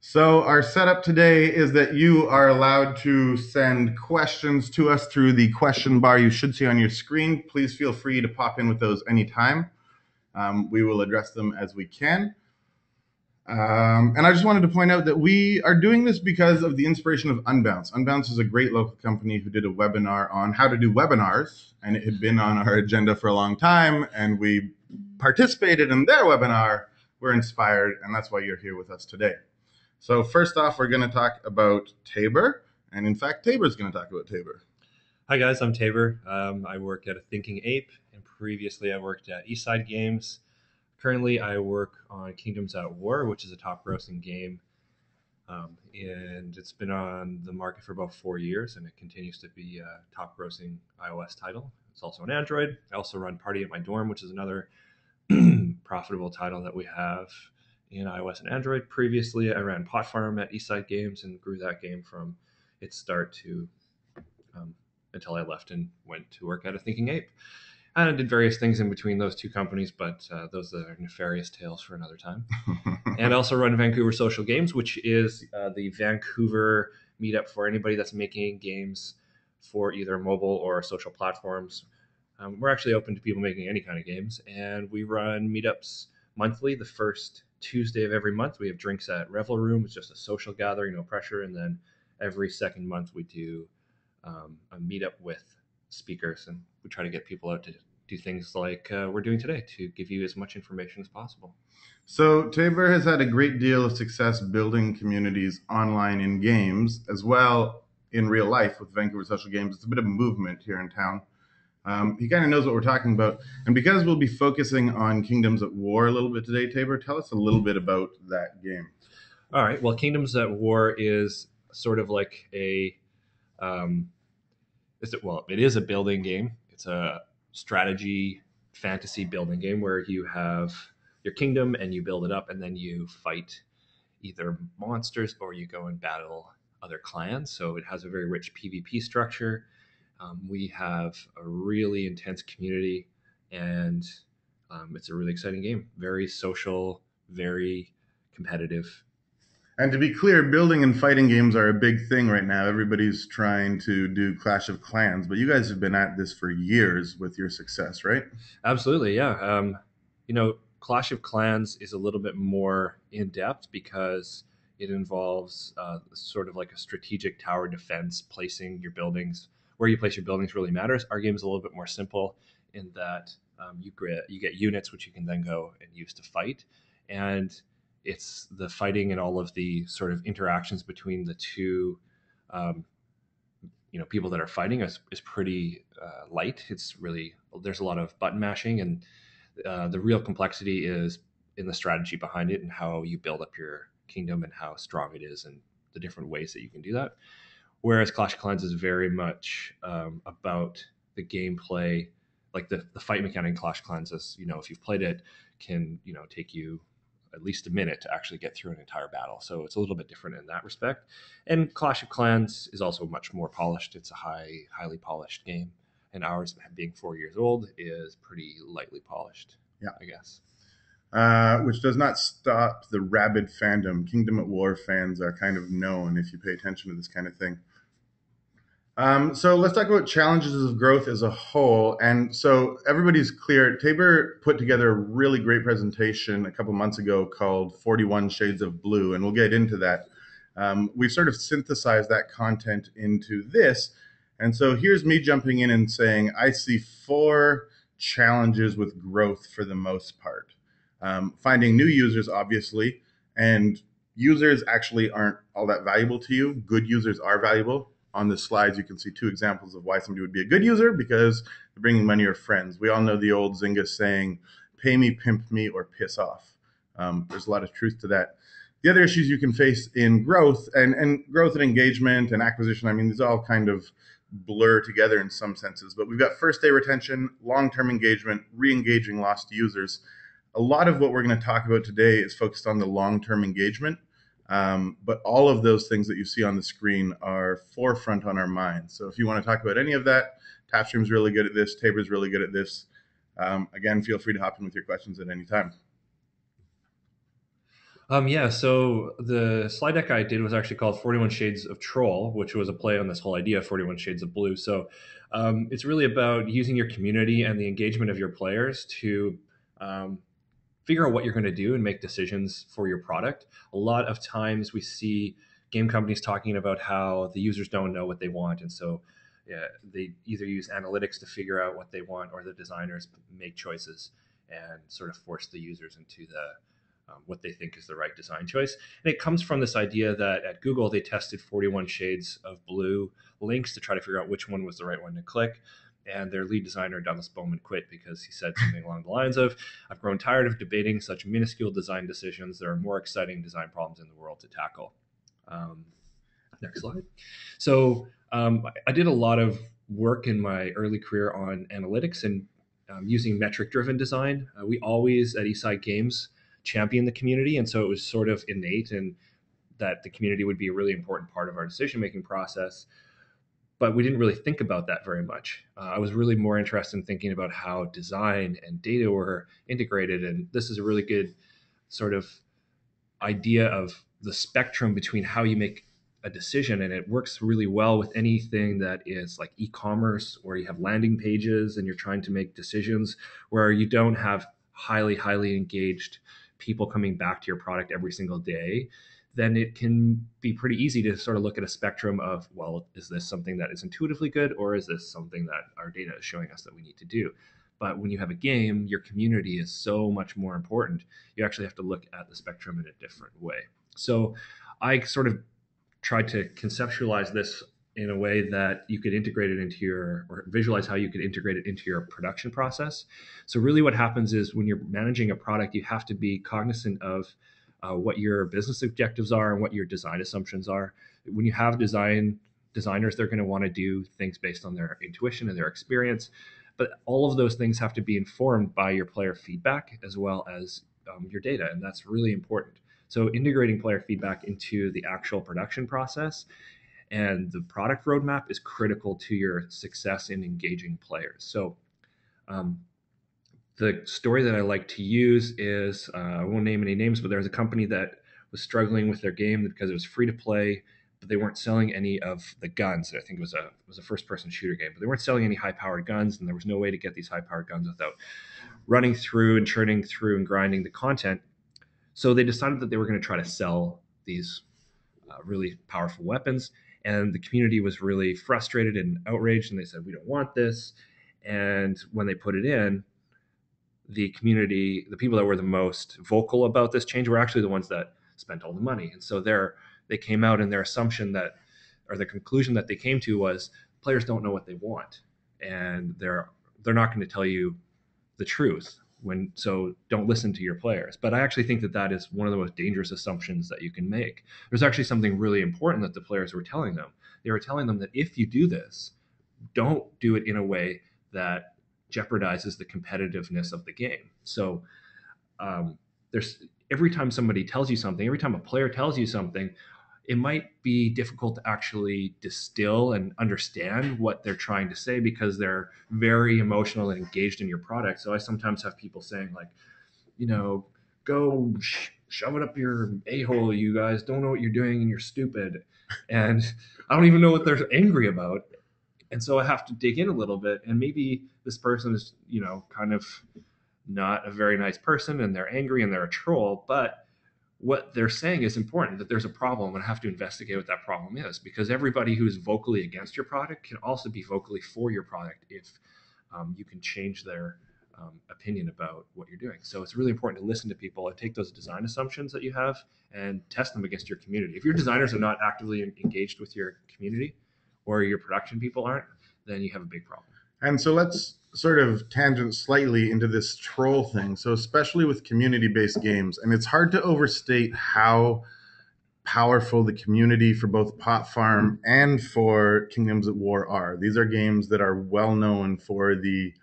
So our setup today is that you are allowed to send questions to us through the question bar you should see on your screen. Please feel free to pop in with those anytime. We will address them as we can. And I just wanted to point out that we are doing this because of the inspiration of Unbounce. Unbounce is a great local company who did a webinar on how to do webinars, and it had been on our agenda for a long time, and we participated in their webinar. We're inspired, and that's why you're here with us today. So first off, we're going to talk about Tayber, and in fact, Tayber's going to talk about Tayber. Hi guys, I'm Tayber. I work at A Thinking Ape, and previously I worked at Eastside Games. Currently, I work on Kingdoms at War, which is a top-grossing game, and it's been on the market for about 4 years, and it continues to be a top-grossing iOS title. It's also on Android. I also run Party at My Dorm, which is another profitable title that we have in iOS and Android. Previously, I ran Pot Farm at Eastside Games and grew that game from its start to until I left and went to work at A Thinking Ape. And I did various things in between those two companies, but those are nefarious tales for another time. And I also run Vancouver Social Games, which is the Vancouver meetup for anybody that's making games for either mobile or social platforms. We're actually open to people making any kind of games, and we run meetups monthly. The first Tuesday of every month, we have drinks at Revel Room. It's just a social gathering, no pressure. And then every second month, we do a meetup with speakers, and we try to get people out to do things like we're doing today to give you as much information as possible. So Tabor has had a great deal of success building communities online in games as well in real life with Vancouver Social Games. It's a bit of a movement here in town. He kind of knows what we're talking about. And because we'll be focusing on Kingdoms at War a little bit today, Tabor, tell us a little bit about that game. All right. Well, Kingdoms at War is sort of like a it is a building game. It's a strategy fantasy building game where you have your kingdom and you build it up, and then you fight either monsters or you go and battle other clans. So it has a very rich PvP structure. We have a really intense community, and it's a really exciting game. Very social, very competitive. And to be clear, building and fighting games are a big thing right now. Everybody's trying to do Clash of Clans, but you guys have been at this for years with your success, right? Absolutely, yeah. Clash of Clans is a little bit more in depth because it involves sort of like a strategic tower defense. Placing your buildings where you place your buildings really matters. Our game is a little bit more simple in that you get units which you can then go and use to fight, and it's the fighting and all of the sort of interactions between the two people that are fighting is pretty light. It's really, there's a lot of button mashing, and the real complexity is in the strategy behind it and how you build up your kingdom and how strong it is and the different ways that you can do that. Whereas Clash of Clans is very much about the gameplay, like the fight mechanic in Clash of Clans is, if you've played it, can take you at least a minute to actually get through an entire battle. So it's a little bit different in that respect. And Clash of Clans is also much more polished. It's a highly polished game. And ours, being 4 years old, is pretty lightly polished, Yeah. I guess. Which does not stop the rabid fandom. Kingdom at War fans are kind of known if you pay attention to this kind of thing. So let's talk about challenges of growth as a whole. And so everybody's clear. Tabor put together a really great presentation a couple months ago called 41 Shades of Blue, and we'll get into that. We've sort of synthesized that content into this. And so here's me jumping in and saying, I see 4 challenges with growth for the most part. Finding new users, obviously, and users actually aren't all that valuable to you. Good users are valuable. On the slides, you can see 2 examples of why somebody would be a good user, because they're bringing money or friends. We all know the old Zynga saying, pay me, pimp me, or piss off. There's a lot of truth to that. The other issues you can face in growth and growth and engagement and acquisition, I mean, these all kind of blur together in some senses. But we've got first day retention, long-term engagement, re-engaging lost users. A lot of what we're going to talk about today is focused on the long-term engagement. But all of those things that you see on the screen are forefront on our minds. So if you want to talk about any of that, Tapstream's really good at this. Tabor's really good at this. Again, feel free to hop in with your questions at any time. Yeah, so the slide deck I did was actually called 41 Shades of Troll, which was a play on this whole idea of 41 Shades of Blue. So it's really about using your community and the engagement of your players to um, figure out what you're going to do and make decisions for your product. A lot of times we see game companies talking about how the users don't know what they want. And so yeah, they either use analytics to figure out what they want, or the designers make choices and sort of force the users into what they think is the right design choice. And it comes from this idea that at Google, they tested 41 shades of blue links to try to figure out which one was the right one to click. And their lead designer, Douglas Bowman, quit because he said something along the lines of, I've grown tired of debating such minuscule design decisions. There are more exciting design problems in the world to tackle. Um, Next slide. So I did a lot of work in my early career on analytics and using metric-driven design. We always at Eastside Games champion the community, and so it was sort of innate and that the community would be a really important part of our decision-making process. But we didn't really think about that very much. I was really more interested in thinking about how design and data were integrated, and this is a really good sort of idea of the spectrum between how you make a decision, and it works really well with anything that is like e-commerce, where you have landing pages and you're trying to make decisions where you don't have highly engaged people coming back to your product every single day. Then it can be pretty easy to sort of look at a spectrum of, well, is this something that is intuitively good, or is this something that our data is showing us that we need to do? But when you have a game, your community is so much more important. You actually have to look at the spectrum in a different way. So I sort of tried to conceptualize this in a way that you could integrate it into your, or visualize how you could integrate it into your production process. So really what happens is when you're managing a product, you have to be cognizant of what your business objectives are and what your design assumptions are. When you have designers, they're going to want to do things based on their intuition and their experience, but all of those things have to be informed by your player feedback as well as your data, and that's really important. So integrating player feedback into the actual production process and the product roadmap is critical to your success in engaging players. So um, the story that I like to use is I won't name any names, but there was a company that was struggling with their game because it was free to play, but they weren't selling any of the guns. I think it was a first person shooter game, but they weren't selling any high powered guns, and there was no way to get these high powered guns without running through and churning through and grinding the content. So they decided that they were going to try to sell these really powerful weapons, and the community was really frustrated and outraged, and they said, "We don't want this." And when they put it in, the community, the people that were the most vocal about this change were actually the ones that spent all the money. And so they came out, and their assumption that, or the conclusion that they came to was, players don't know what they want, and they're not going to tell you the truth, when so don't listen to your players. But I actually think that that is one of the most dangerous assumptions that you can make. There's actually something really important that the players were telling them. They were telling them that if you do this, don't do it in a way that jeopardizes the competitiveness of the game. So there's every time somebody tells you something, every time a player tells you something, it might be difficult to actually distill and understand what they're trying to say because they're very emotional and engaged in your product. So I sometimes have people saying like, you know, go shove it up your a-hole, you guys don't know what you're doing and you're stupid. And I don't even know what they're angry about. And so I have to dig in a little bit, and maybe this person is, kind of not a very nice person, and they're angry and they're a troll, but what they're saying is important, that there's a problem, and I have to investigate what that problem is, because everybody who's vocally against your product can also be vocally for your product if you can change their opinion about what you're doing. So it's really important to listen to people and take those design assumptions that you have and test them against your community. If your designers are not actively engaged with your community, or your production people aren't, then you have a big problem. And so let's sort of tangent slightly into this troll thing. So especially with community-based games, and it's hard to overstate how powerful the community for both Pot Farm and for Kingdoms at War are. These are games that are well known for the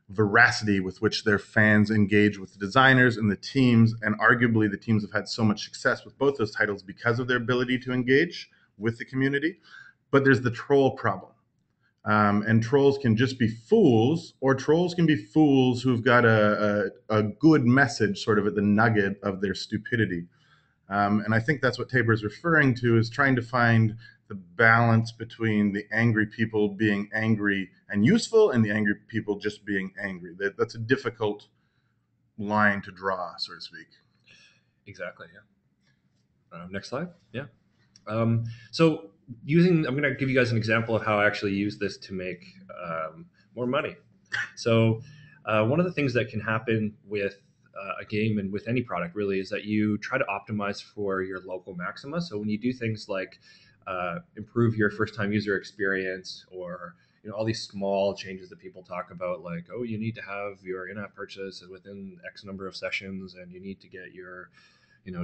veracity with which their fans engage with the designers and the teams, and arguably the teams have had so much success with both those titles because of their ability to engage with the community. But there's the troll problem. And trolls can just be fools, or trolls can be fools who've got a good message sort of at the nugget of their stupidity. And I think that's what Tabor is referring to, is trying to find the balance between the angry people being angry and useful and the angry people just being angry. That's a difficult line to draw, so to speak. Exactly. Yeah. Next slide. Yeah. So I'm going to give you guys an example of how I actually use this to make more money. So one of the things that can happen with a game and with any product really is that you try to optimize for your local maxima. So when you do things like improve your first time user experience, or all these small changes that people talk about, like, oh, you need to have your in-app purchase within X number of sessions, and you need to get your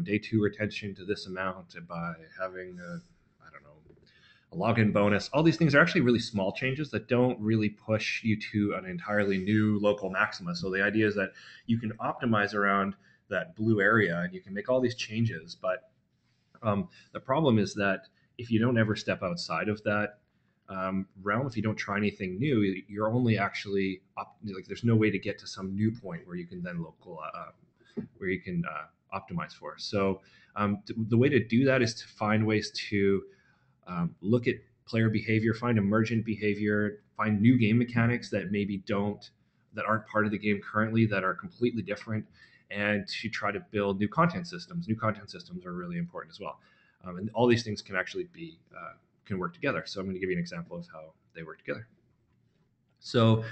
day two retention to this amount by having I don't know, a login bonus. All these things are actually really small changes that don't really push you to an entirely new local maxima. So the idea is that you can optimize around that blue area and you can make all these changes. But the problem is that if you don't ever step outside of that realm, if you don't try anything new, you're only actually like there's no way to get to some new point where you can then where you can optimize for. So the way to do that is to find ways to look at player behavior, find emergent behavior, find new game mechanics that maybe that aren't part of the game currently, that are completely different, and to try to build new content systems. New content systems are really important as well, and all these things can actually can work together. So I'm going to give you an example of how they work together. So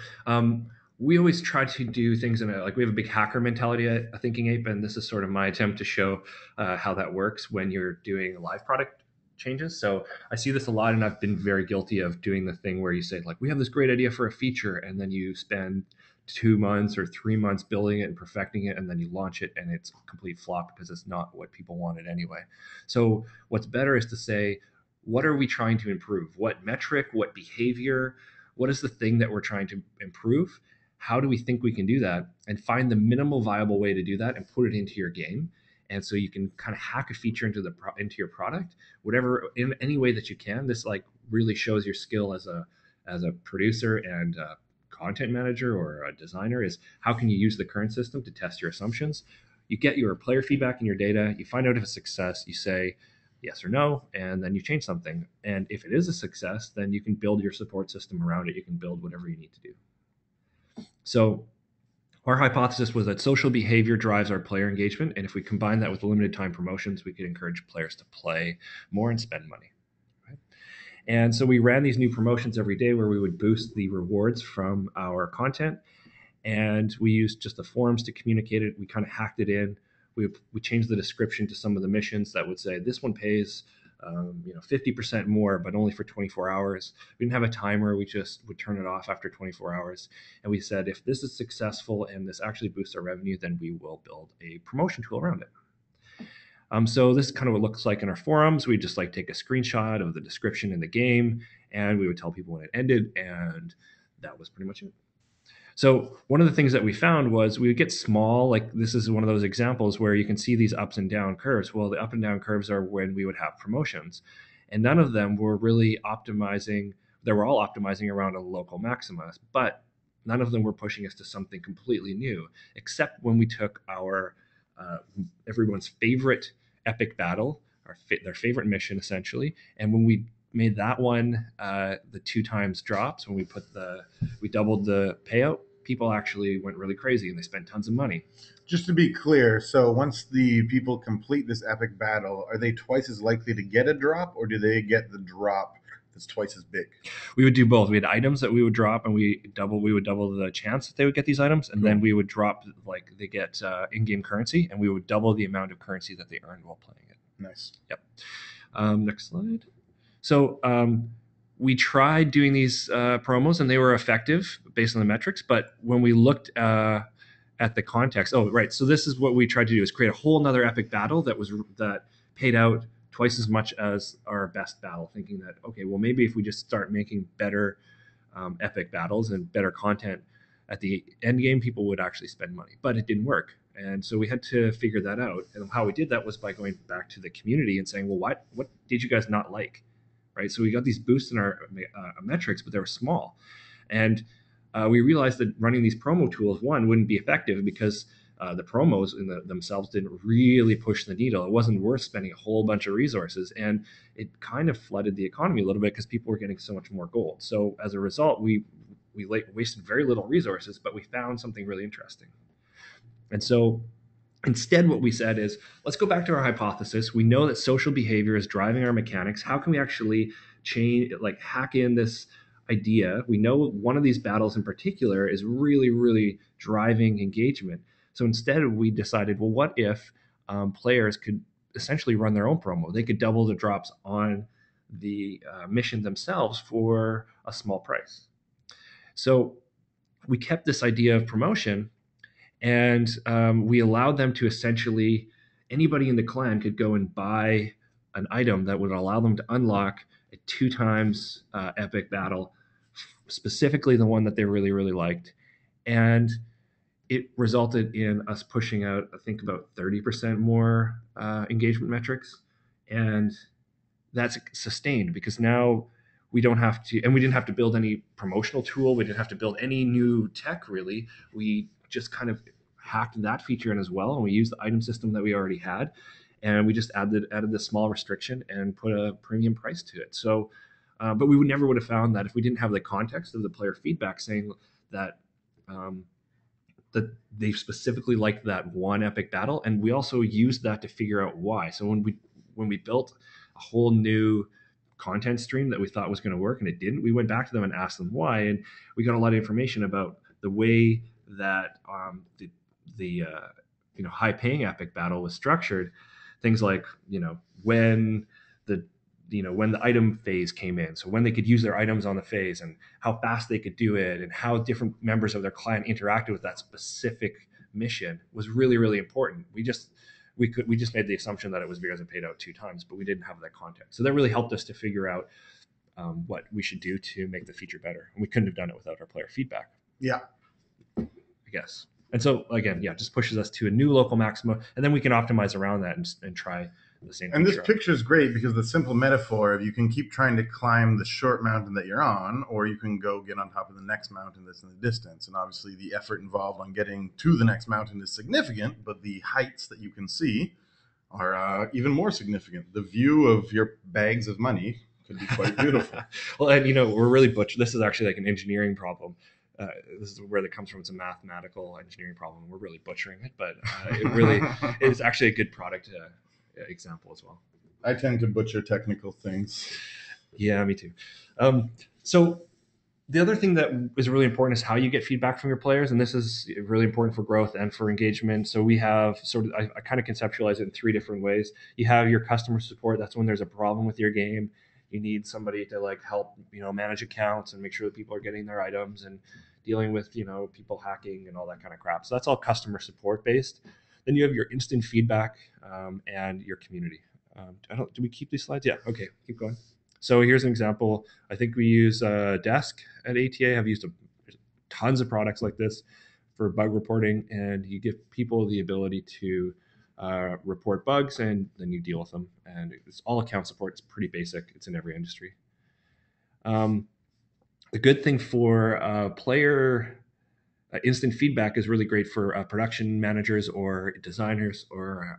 we always try to do things like we have a big hacker mentality at A Thinking Ape, and this is sort of my attempt to show how that works when you're doing live product changes. So I see this a lot, and I've been very guilty of doing the thing where you say, like, we have this great idea for a feature, and then you spend 2 months or 3 months building it and perfecting it, and then you launch it and it's a complete flop because it's not what people wanted anyway. So what's better is to say, what are we trying to improve? What metric, what behavior, what is the thing that we're trying to improve? How do we think we can do that? And find the minimal viable way to do that and put it into your game. And so you can kind of hack a feature into your product, whatever, in any way that you can. This like really shows your skill as a producer and a content manager or a designer, is how can you use the current system to test your assumptions. You get your player feedback and your data, you find out if it's a success, you say yes or no, and then you change something. And if it is a success, then you can build your support system around it. You can build whatever you need to do. So our hypothesis was that social behavior drives our player engagement, and if we combine that with limited time promotions, we could encourage players to play more and spend money. Right? And so we ran these new promotions every day where we would boost the rewards from our content, and we used just the forums to communicate it. We kind of hacked it in. We changed the description to some of the missions that would say this one pays 50% more, but only for 24 hours. We didn't have a timer. We just would turn it off after 24 hours. And we said, if this is successful and this actually boosts our revenue, then we will build a promotion tool around it. So this is kind of what it looks like in our forums. We just like take a screenshot of the description in the game, and we would tell people when it ended, and that was pretty much it. So one of the things that we found was we would get small, like this is one of those examples where you can see these ups and down curves. Well, the up and down curves are when we would have promotions, and none of them were really optimizing. They were all optimizing around a local maxima, but none of them were pushing us to something completely new, except when we took our everyone's favorite epic battle, their favorite mission essentially, and when we made that one the 2 times drops, when we doubled the payout, people actually went really crazy and they spent tons of money. Just to be clear, so once the people complete this epic battle, are they twice as likely to get a drop, or do they get the drop that's twice as big? We would do both. We had items that we would drop, and we would double the chance that they would get these items, and then we would drop, like, they get in-game currency, and we would double the amount of currency that they earned while playing it. Nice. Yep. Next slide. So we tried doing these promos, and they were effective based on the metrics. But when we looked at the context, so this is what we tried to do: is create a whole nother epic battle that paid out twice as much as our best battle, thinking that, okay, well, maybe if we just start making better epic battles and better content at the end game, people would actually spend money. But it didn't work. And so we had to figure that out. And how we did that was by going back to the community and saying, well, what did you guys not like? Right? So we got these boosts in our metrics, but they were small. And we realized that running these promo tools, one, wouldn't be effective because the promos in themselves didn't really push the needle. It wasn't worth spending a whole bunch of resources, and it kind of flooded the economy a little bit because people were getting so much more gold. So as a result, we wasted very little resources, but we found something really interesting. And so instead, what we said is, let's go back to our hypothesis. We know that social behavior is driving our mechanics. How can we actually change, like hack in this idea? We know one of these battles in particular is really, really driving engagement. So instead, we decided, well, what if players could essentially run their own promo? They could double the drops on the mission themselves for a small price. So we kept this idea of promotion, and we allowed them to essentially, anybody in the clan could go and buy an item that would allow them to unlock a 2 times epic battle, specifically the one that they really, really liked. And it resulted in us pushing out, I think, about 30% more engagement metrics. And that's sustained because now we don't have to, and we didn't have to build any promotional tool. We didn't have to build any new tech really. We just kind of hacked that feature in as well. And we used the item system that we already had. And we just added this small restriction and put a premium price to it. So, but we never would have found that if we didn't have the context of the player feedback saying that um, that they specifically liked that one epic battle, and we also used that to figure out why. So when we built a whole new content stream that we thought was going to work and it didn't, we went back to them and asked them why, and we got a lot of information about the way that the high paying epic battle was structured. Things like when the when the item phase came in, so when they could use their items on the phase and how fast they could do it and how different members of their clan interacted with that specific mission was really, really important. We just made the assumption that it was because it paid out 2 times, but we didn't have that context. So that really helped us to figure out what we should do to make the feature better, and we couldn't have done it without our player feedback. Yeah. I guess. And so again, yeah, just pushes us to a new local maxima, and then we can optimize around that and try the same. And this picture is great because the simple metaphor of you can keep trying to climb the short mountain that you're on, or you can go get on top of the next mountain that's in the distance. And obviously the effort involved on getting to the next mountain is significant, but the heights that you can see are even more significant. The view of your bags of money could be quite beautiful. Well, and we're really butch. This is actually like an engineering problem. This is where that comes from. It's a mathematical engineering problem. We're really butchering it, but it really is actually a good product example as well. I tend to butcher technical things. Yeah, me too. So the other thing that is really important is how you get feedback from your players, and this is really important for growth and for engagement. So we have I kind of conceptualize it in 3 different ways. You have your customer support. That's when there's a problem with your game. You need somebody to help manage accounts and make sure that people are getting their items and dealing with people hacking and all that kind of crap. So that's all customer support based. Then you have your instant feedback and your community. Do we keep these slides? Yeah. Okay. Keep going. So here's an example. I think we use Desk at ATA. I've used tons of products like this for bug reporting, and you give people the ability to report bugs, and then you deal with them. And it's all account support. It's pretty basic. It's in every industry. The good thing for player instant feedback is really great for production managers or designers or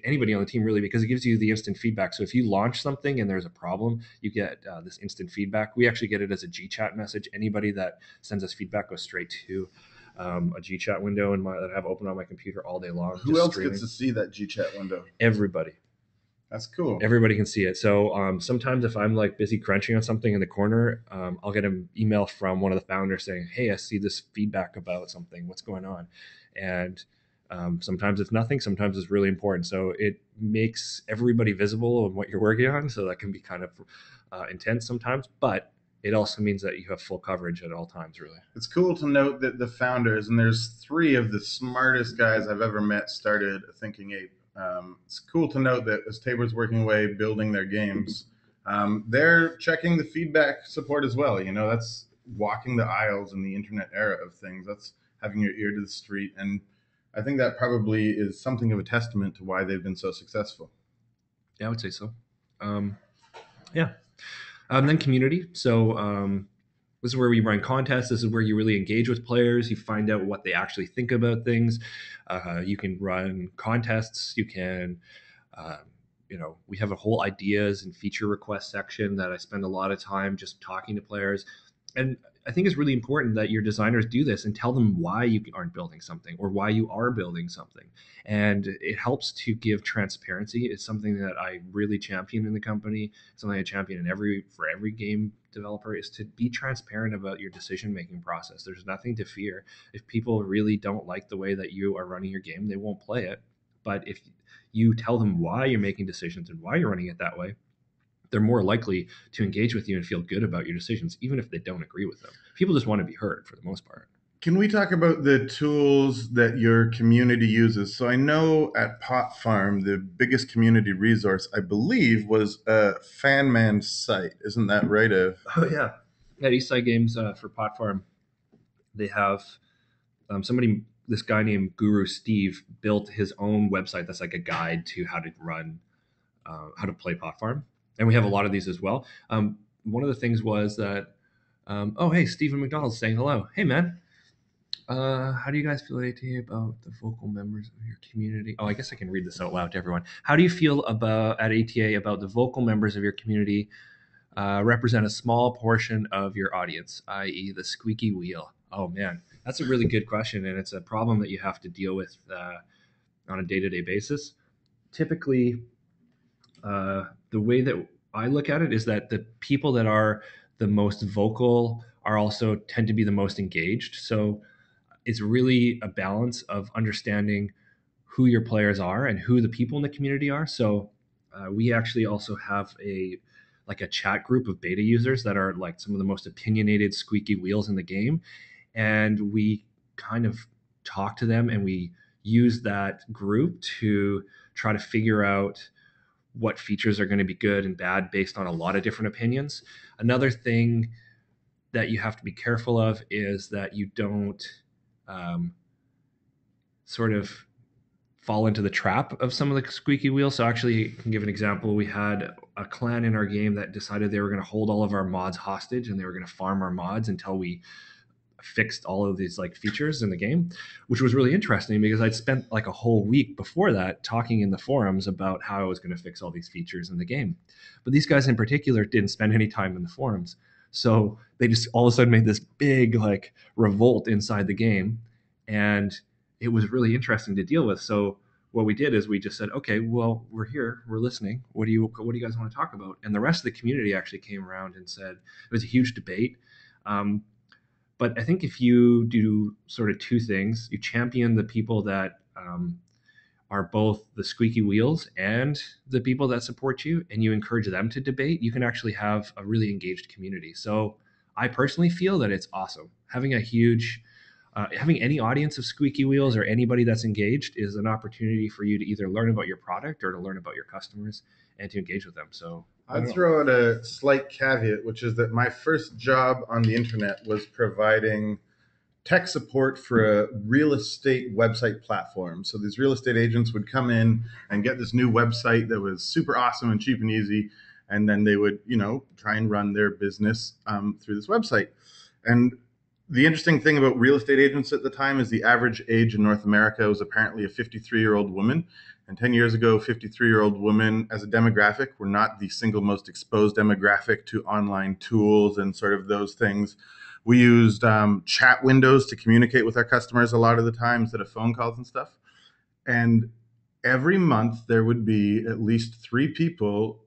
anybody on the team, really, because it gives you the instant feedback. So if you launch something and there's a problem, you get this instant feedback. We actually get it as a GChat message. Anybody that sends us feedback goes straight to a GChat window that I have open on my computer all day long. Who else gets to see that GChat window? Everybody. That's cool. Everybody can see it. So sometimes if I'm busy crunching on something in the corner, I'll get an email from one of the founders saying, "Hey, I see this feedback about something. What's going on?" And sometimes it's nothing. Sometimes it's really important. So it makes everybody visible on what you're working on. So that can be kind of intense sometimes, but it also means that you have full coverage at all times, really. It's cool to note that the founders, and there's 3 of the smartest guys I've ever met, started A Thinking Ape. It's cool to note that as Tayber's working away building their games, they're checking the feedback support as well. That's walking the aisles in the internet era of things. That's having your ear to the street. And I think that probably is something of a testament to why they've been so successful. Yeah, I would say so. Yeah. Then community. So This is where we run contests. This is where you really engage with players. You find out what they actually think about things. You can run contests. You can, uh, we have a whole ideas and feature request section that I spend a lot of time just talking to players. And I think it's really important that your designers do this and tell them why you aren't building something or why you are building something. And it helps to give transparency. It's something that I really champion in the company. Something I champion for every game developer is to be transparent about your decision making process. There's nothing to fear. If people really don't like the way that you are running your game, they won't play it. But if you tell them why you're making decisions and why you're running it that way, they're more likely to engage with you and feel good about your decisions, even if they don't agree with them. People just want to be heard for the most part. Can we talk about the tools that your community uses? So I know at Pot Farm, the biggest community resource, I believe, was a fan-man site. Isn't that right? Oh yeah, at Eastside Games for Pot Farm, they have this guy named Guru Steve built his own website that's like a guide to how to play Pot Farm, and we have a lot of these as well. One of the things was that, oh hey, Stephen McDonald's saying hello. Hey man, how do you guys feel at ATA about the vocal members of your community? Oh, I guess I can read this out loud to everyone. How do you feel at ATA about the vocal members of your community represent a small portion of your audience, i.e., the squeaky wheel? Oh man, that's a really good question, and it's a problem that you have to deal with on a day-to-day basis. Typically, the way that I look at it is that the people that are the most vocal are also tend to be the most engaged. So it's really a balance of understanding who your players are and who the people in the community are. So we actually also have a chat group of beta users that are like some of the most opinionated squeaky wheels in the game, and we kind of talk to them and we use that group to try to figure out what features are going to be good and bad based on a lot of different opinions. Another thing that you have to be careful of is that you don't um, sort of fall into the trap of some of the squeaky wheels. So actually, I can give an example. We had a clan in our game that decided they were going to hold all of our mods hostage and they were going to farm our mods until we fixed all of these like features in the game, which was really interesting because I'd spent like a whole week before that talking in the forums about how I was going to fix all these features in the game. But these guys in particular didn't spend any time in the forums. So they just all of a sudden made this big like revolt inside the game. And it was really interesting to deal with. So what we did is we just said, okay, well, we're here, we're listening. What do you guys want to talk about? And the rest of the community actually came around and said it was a huge debate. But I think if you do sort of two things, you champion the people that are both the squeaky wheels and the people that support you, and you encourage them to debate, you can actually have a really engaged community. So I personally feel that it's awesome. Having any audience of squeaky wheels or anybody that's engaged is an opportunity for you to either learn about your product or to learn about your customers and to engage with them. So I'd throw out a slight caveat, which is that my first job on the internet was providing tech support for a real estate website platform. So these real estate agents would come in and get this new website that was super awesome and cheap and easy, and then they would, try and run their business through this website. And the interesting thing about real estate agents at the time is the average age in North America was apparently a 53-year-old woman. And 10 years ago, 53-year-old women as a demographic were not the single most exposed demographic to online tools and sort of those things. We used chat windows to communicate with our customers a lot of the time instead of phone calls and stuff. And every month there would be at least 3 people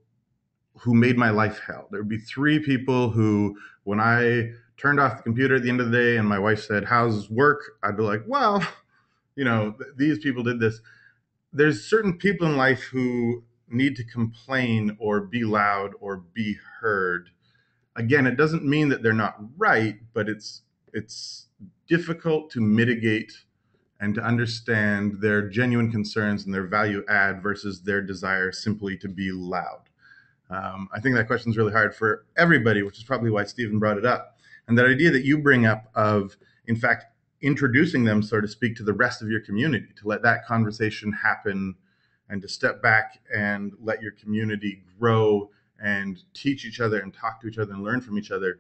who made my life hell. There would be 3 people who, when I turned off the computer at the end of the day and my wife said, "How's work?" I'd be like, well, these people did this. There's certain people in life who need to complain or be loud or be heard. Again, it doesn't mean that they're not right, but it's difficult to mitigate and to understand their genuine concerns and their value add versus their desire simply to be loud. I think that question is really hard for everybody, which is probably why Stephen brought it up. And that idea that you bring up of, in fact, introducing them, so to speak, to the rest of your community, to let that conversation happen and to step back and let your community grow and teach each other and talk to each other and learn from each other.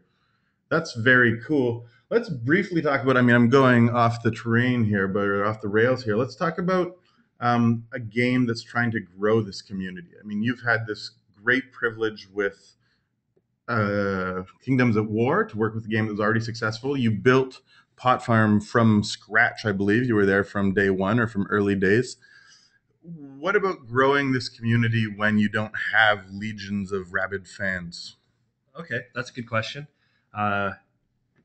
That's very cool. Let's briefly talk about. I mean, I'm going off the terrain here, but or off the rails here. Let's talk about a game that's trying to grow this community. I mean, you've had this great privilege with Kingdoms at War to work with a game that was already successful. You built Pot Farm from scratch, I believe. You were there from day one or from early days. What about growing this community when you don't have legions of rabid fans? Okay, that's a good question. Uh,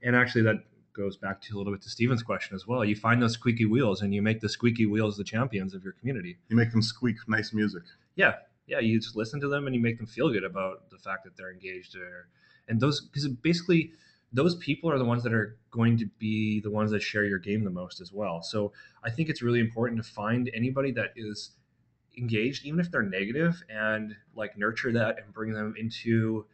and actually, that goes back to a little bit to Steven's question as well. You find those squeaky wheels, and you make the squeaky wheels the champions of your community. You make them squeak nice music. Yeah, yeah. You just listen to them, and you make them feel good about the fact that they're engaged. And those, because basically, those people are the ones that are going to be the ones that share your game the most as well. So I think it's really important to find anybody that is engaged, even if they're negative, and like nurture that and bring them into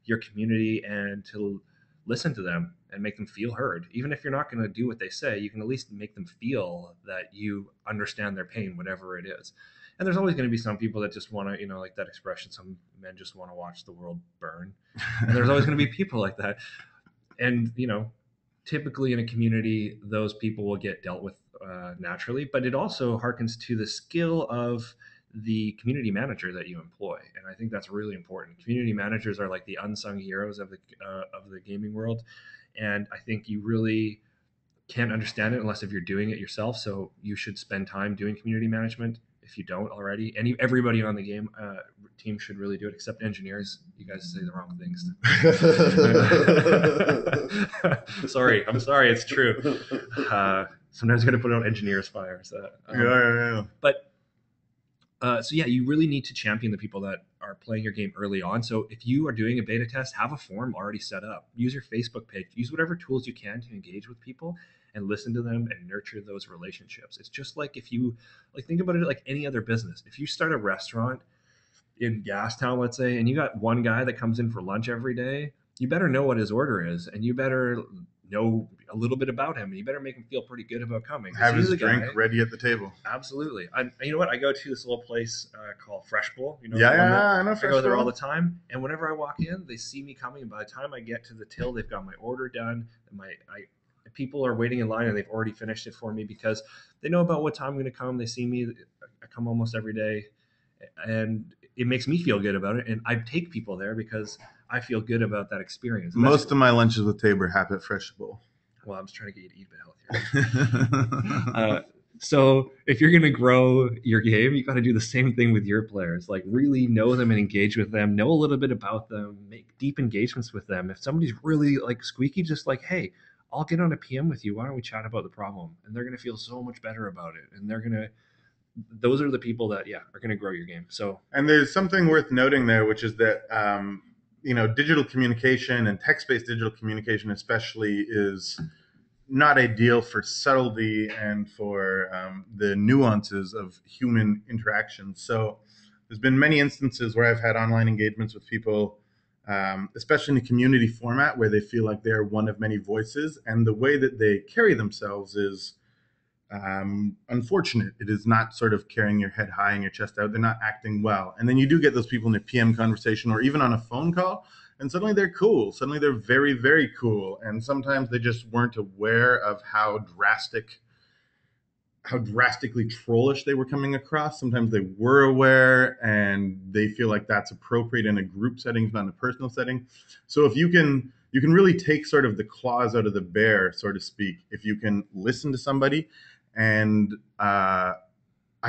your community and to listen to them and make them feel heard. Even if you're not going to do what they say, you can at least make them feel that you understand their pain, whatever it is. And there's always going to be some people that just want to, like that expression, some men just want to watch the world burn. And there's always going to be people like that. And, typically in a community, those people will get dealt with naturally, but it also harkens to the skill of the community manager that you employ, and I think that's really important. Community managers are like the unsung heroes of the gaming world, and I think you really can't understand it unless if you're doing it yourself. So you should spend time doing community management if you don't already. And everybody on the game team should really do it, except engineers. You guys say the wrong things. Sorry, I'm sorry. It's true. Sometimes I'm going to put out engineers' fires. Yeah. But so yeah, you really need to champion the people that are playing your game early on. So if you are doing a beta test, have a forum already set up. Use your Facebook page. Use whatever tools you can to engage with people and listen to them and nurture those relationships. It's just like if you think about it like any other business. If you start a restaurant in Gastown, let's say, and you got one guy that comes in for lunch every day, you better know what his order is, and you better know a little bit about him, and you better make him feel pretty good about coming. Have his drink ready at the table. Absolutely. You know what? I go to this little place called Fresh Bowl. I know Fresh Bowl. I go there all the time, and whenever I walk in, they see me coming, and by the time I get to the till, they've got my order done. People are waiting in line, and they've already finished it for me because they know about what time I'm going to come. They see me. I come almost every day, and it makes me feel good about it. And I take people there because I feel good about that experience. And most of my lunches with Tayber happen at Fresh Bowl. Well, I was trying to get you to eat a bit healthier. So if you're going to grow your game, you got to do the same thing with your players. Like really know them and engage with them. Know a little bit about them. Make deep engagements with them. If somebody's really like squeaky, just like, hey, I'll get on a PM with you. Why don't we chat about the problem? And they're going to feel so much better about it. And those are the people that are going to grow your game. So, and there's something worth noting there, which is that digital communication and text-based digital communication especially is not ideal for subtlety and for the nuances of human interaction. So there's been many instances where I've had online engagements with people, especially in a community format, where they feel like they're one of many voices, and the way that they carry themselves is unfortunate. It is not sort of carrying your head high and your chest out. They're not acting well. And then you do get those people in a PM conversation or even on a phone call, and suddenly they're cool. Suddenly they're very, very cool. And sometimes they just weren't aware of how drastically trollish they were coming across. Sometimes they were aware and they feel like that's appropriate in a group setting, not in a personal setting. So if you can really take sort of the claws out of the bear, so to speak, if you can listen to somebody. And I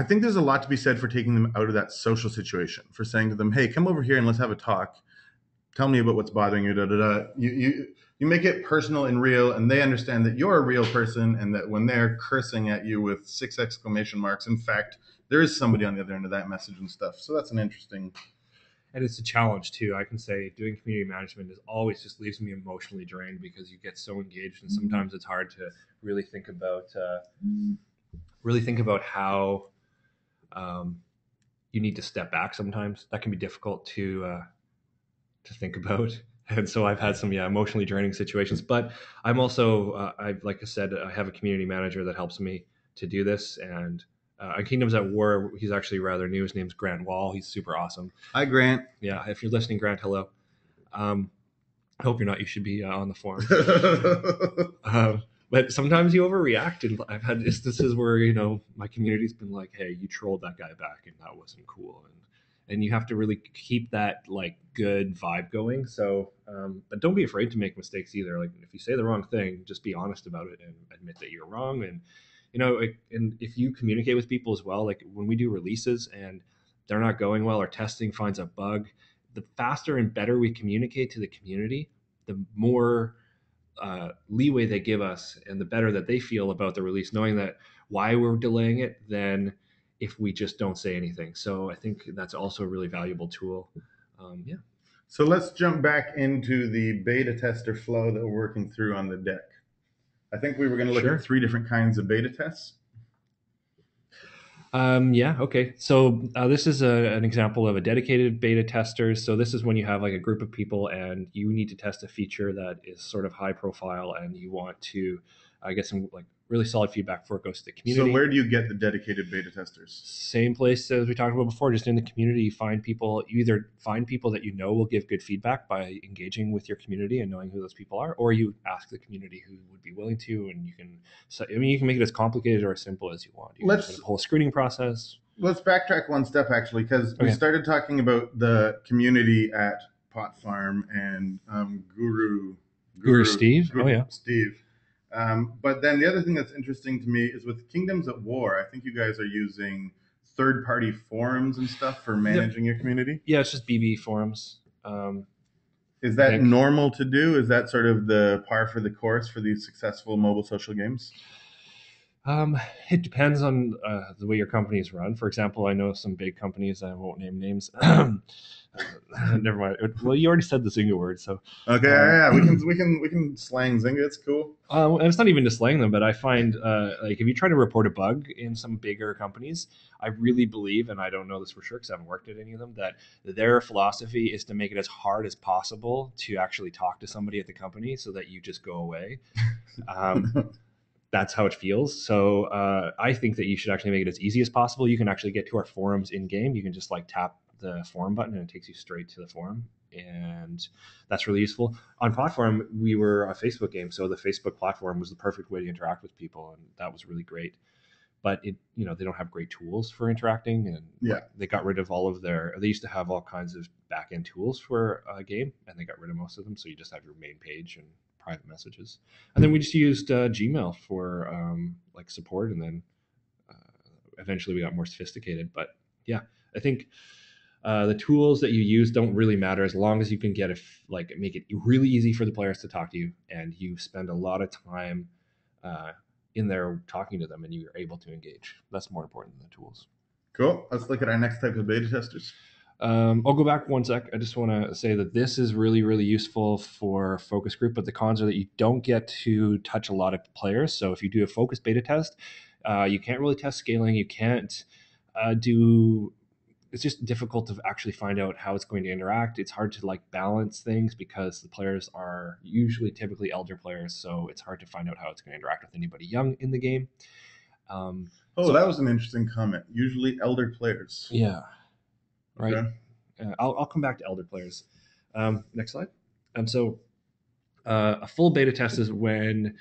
think there's a lot to be said for taking them out of that social situation, for saying to them, hey, come over here and let's have a talk. Tell me about what's bothering you. Da, da, da. You make it personal and real, and they understand that you're a real person, and that when they're cursing at you with 6 exclamation marks, in fact, there is somebody on the other end of that message and stuff. So that's an interesting. And it's a challenge too. I can say doing community management is always just leaves me emotionally drained because you get so engaged, and sometimes it's hard to really think about how you need to step back. Sometimes that can be difficult to think about. And so I've had some emotionally draining situations, but I'm also like I said, I have a community manager that helps me to do this. And on Kingdoms at War, he's actually rather new. His name's Grant Wall. He's super awesome. Hi, Grant. Yeah, if you're listening, Grant, hello. I hope you're not. You should be on the forums. But sometimes you overreact, and I've had instances where my community's been like, "Hey, you trolled that guy back, and that wasn't cool," and you have to really keep that like good vibe going. So, but don't be afraid to make mistakes either. Like if you say the wrong thing, just be honest about it and admit that you're wrong. And and if you communicate with people as well, like when we do releases and they're not going well or testing finds a bug, the faster and better we communicate to the community, the more leeway they give us and the better that they feel about the release, knowing that why we're delaying it than if we just don't say anything. So I think that's also a really valuable tool. Yeah. So let's jump back into the beta tester flow that we're working through on the deck. I think we were going to look Sure. at 3 different kinds of beta tests. Yeah. Okay. So this is an example of a dedicated beta tester. So this is when you have like a group of people and you need to test a feature that is sort of high profile, and you want to get some like really solid feedback before it goes to the community. So where do you get the dedicated beta testers? Same place as we talked about before, just in the community. You find people, you either find people that will give good feedback by engaging with your community and knowing who those people are, or you ask the community who would be willing to, and you can make it as complicated or as simple as you want. You can have a whole screening process. Let's backtrack one step actually, because we started talking about the community at Pot Farm and Guru Steve. Steve. But then the other thing that's interesting to me is with Kingdoms at War, I think you guys are using third-party forums and stuff for managing your community. Yeah, it's just BB forums. Is that normal to do? Is that sort of the par for the course for these successful mobile social games? It depends on the way your company is run. For example, I know some big companies, I won't name names. Never mind. Well, you already said the Zynga word, so okay. Yeah, we can slang Zynga. It's cool. And it's not even to slang them, but I find like if you try to report a bug in some bigger companies, I really believe, and I don't know this for sure because I haven't worked at any of them, that their philosophy is to make it as hard as possible to actually talk to somebody at the company so that you just go away. That's how it feels. So I think that you should actually make it as easy as possible. You can actually get to our forums in game. You can just like tap the forum button and it takes you straight to the forum, and that's really useful. On platform, we were a Facebook game, so the Facebook platform was the perfect way to interact with people, and that was really great. But they don't have great tools for interacting, and they got rid of all of they used to have all kinds of back-end tools for a game, and they got rid of most of them, so you just have your main page and private messages. And then we just used Gmail for like support, and then eventually we got more sophisticated. But yeah, I think the tools that you use don't really matter as long as you can make it really easy for the players to talk to you, and you spend a lot of time in there talking to them, and you're able to engage. That's more important than the tools. Cool. Let's look at our next type of beta testers. I'll go back one sec. I just want to say that this is really, really useful for focus group, but the cons are that you don't get to touch a lot of players. So if you do a focus beta test, you can't really test scaling. You can't it's just difficult to actually find out how it's going to interact. It's hard to like balance things because the players are typically elder players. So it's hard to find out how it's going to interact with anybody young in the game. That was an interesting comment. Usually elder players. Yeah. Right. Okay. I'll come back to elder players. Next slide. So a full beta test is when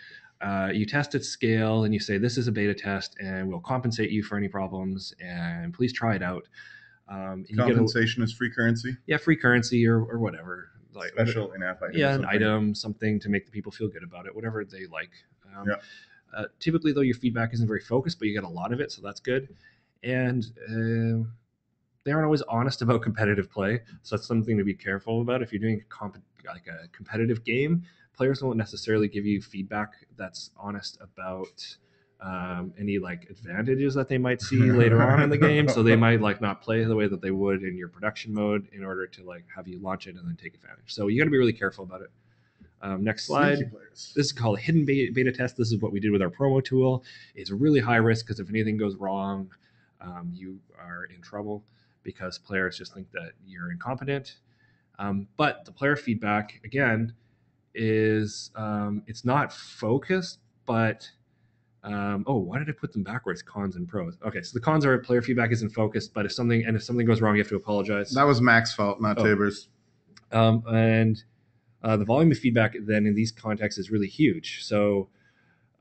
you test at scale and you say, this is a beta test and we'll compensate you for any problems and please try it out. Compensation is free currency? Yeah, free currency or whatever. Like special in-app item. Yeah, an item, something to make the people feel good about it, whatever they like. Typically, though, your feedback isn't very focused, but you get a lot of it, so that's good. And they aren't always honest about competitive play, so that's something to be careful about. If you're doing a competitive game, players won't necessarily give you feedback that's honest about any like advantages that they might see later on in the game. So they might like not play the way that they would in your production mode in order to like have you launch it and then take advantage. So you got to be really careful about it. Next slide. This is called a hidden beta test. This is what we did with our promo tool. It's really high risk because if anything goes wrong, you are in trouble because players just think that you're incompetent. But the player feedback, again, is it's not focused, but why did I put them backwards? Cons and pros. Okay, so the cons are player feedback isn't focused, but if something goes wrong, you have to apologize. That was Mac's fault, not Tayber's. The volume of feedback then in these contexts is really huge. So,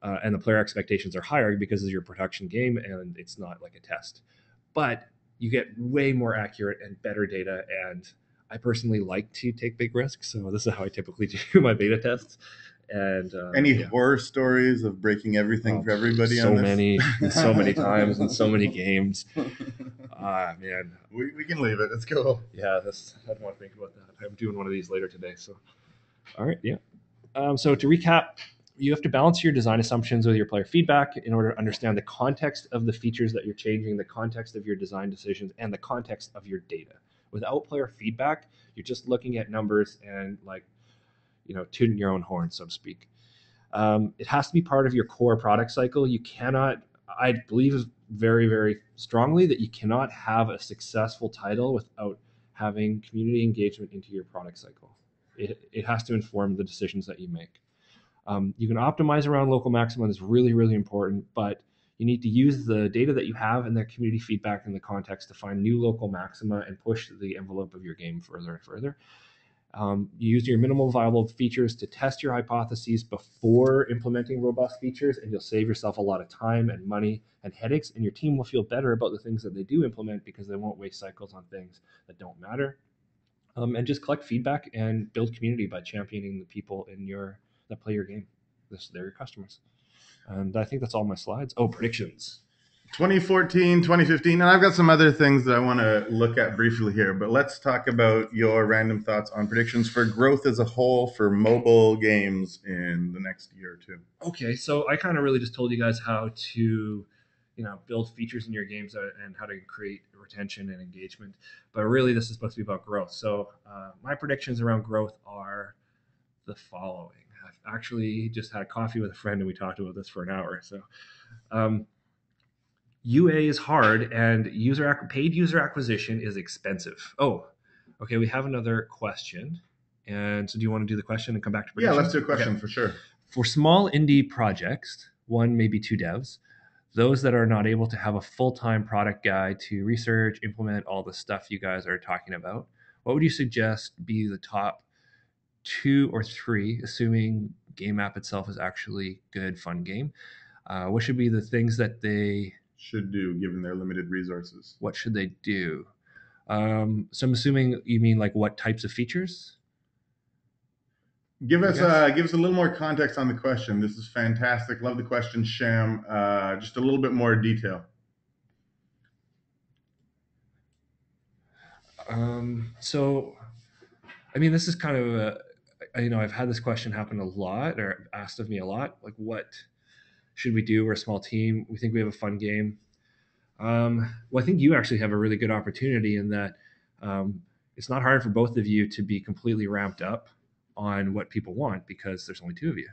and the player expectations are higher because it's your production game and it's not like a test. But you get way more accurate and better data. And I personally like to take big risks. So this is how I typically do my beta tests. And Any yeah, horror stories of breaking everything for everybody on so this? many times and so many games. Man. We can leave it. Let's go. Yeah, I don't want to think about that. I'm doing one of these later today. So, all right, yeah. So to recap, you have to balance your design assumptions with your player feedback in order to understand the context of the features that you're changing, the context of your design decisions, and the context of your data. Without player feedback, you're just looking at numbers and tooting your own horn, so to speak. It has to be part of your core product cycle. You cannot, I believe very, very strongly that you cannot have a successful title without having community engagement into your product cycle. It has to inform the decisions that you make. You can optimize around local maxima. That's really, really important, but you need to use the data that you have and that community feedback in the context to find new local maxima and push the envelope of your game further and further. You use your minimal viable features to test your hypotheses before implementing robust features, and you'll save yourself a lot of time and money and headaches, and your team will feel better about the things that they do implement because they won't waste cycles on things that don't matter. And just collect feedback and build community by championing the people that play your game. They're your customers. And I think that's all my slides. Oh, predictions. 2014, 2015, and I've got some other things that I want to look at briefly here, but let's talk about your random thoughts on predictions for growth as a whole for mobile games in the next year or two. Okay, so I kind of really just told you guys how to, build features in your games and how to create retention and engagement. But really, this is supposed to be about growth. So my predictions around growth are the following. I've actually just had a coffee with a friend and we talked about this for an hour. So UA is hard and paid user acquisition is expensive. Oh, okay. We have another question. And so do you want to do the question and come back to predictions? Yeah, let's do a question for sure. For small indie projects, one, maybe two devs, those that are not able to have a full-time product guy to research, implement all the stuff you guys are talking about, what would you suggest be the top 2 or 3, assuming game app itself is actually good, fun game? What should be the things that they should do given their limited resources? What should they do? So I'm assuming you mean like what types of features? Give us a little more context on the question. This is fantastic. Love the question, Sham. Just a little bit more detail. So, I mean, this is kind of I've had this question happen a lot or asked of me a lot. Like, what should we do? We're a small team. We think we have a fun game. Well, I think you actually have a really good opportunity in that it's not hard for both of you to be completely ramped up on what people want because there's only 2 of you.